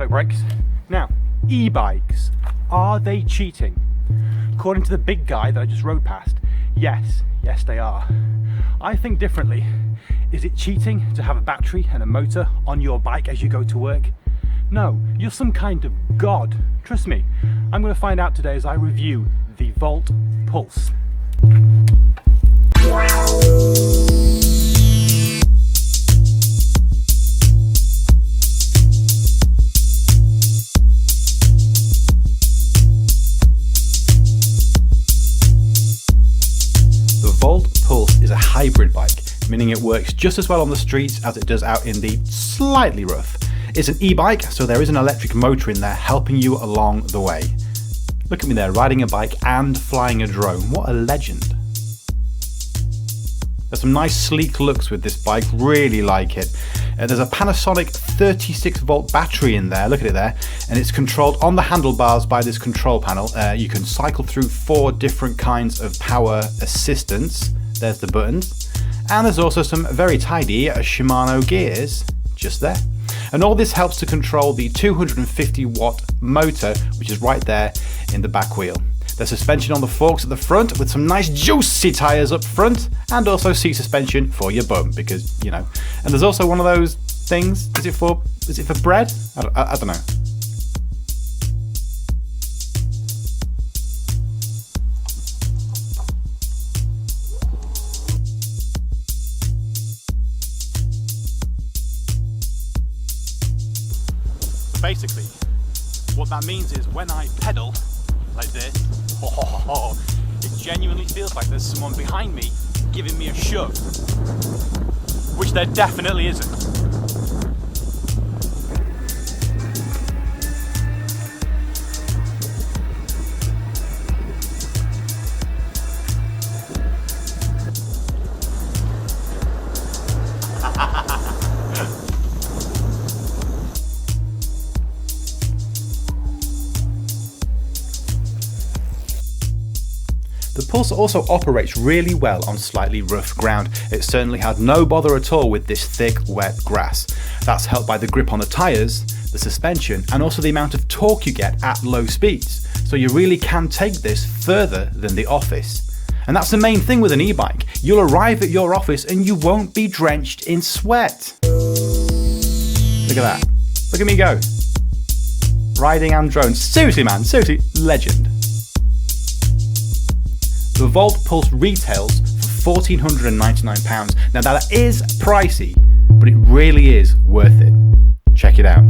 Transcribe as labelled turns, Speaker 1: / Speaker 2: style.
Speaker 1: bikes. Now, e-bikes, are they cheating? According to the big guy that I just rode past, yes they are. I think differently. Is it cheating to have a battery and a motor on your bike as you go to work? No, you're some kind of god. Trust me, I'm going to find out today as I review the Volt Pulse. The Volt Pulse is a hybrid bike, meaning it works just as well on the streets as it does out in the slightly rough. It's an e-bike, so there is an electric motor in there helping you along the way. Look at me there, riding a bike and flying a drone. What a legend. There's some nice sleek looks with this bike, really like it. There's a Panasonic 36 volt battery in there, look at it there, and it's controlled on the handlebars by this control panel. You can cycle through 4 different kinds of power assistance. There's the buttons. And there's also some very tidy Shimano gears just there. And all this helps to control the 250 watt motor, which is right there in the back wheel. There's suspension on the forks at the front with some nice juicy tyres up front, and also seat suspension for your bum, because, you know. And there's also one of those things, is it for bread? I don't know. Basically, what that means is when I pedal like this, it genuinely feels like there's someone behind me giving me a shove, which there definitely isn't. The Pulse also operates really well on slightly rough ground. It certainly had no bother at all with this thick, wet grass. That's helped by the grip on the tyres, the suspension, and also the amount of torque you get at low speeds. So you really can take this further than the office. And that's the main thing with an e-bike. You'll arrive at your office and you won't be drenched in sweat. Look at that. Look at me go. Riding and drone. Seriously, man. Seriously, legend. The Volt Pulse retails for £1,499. Now that is pricey, but it really is worth it. Check it out.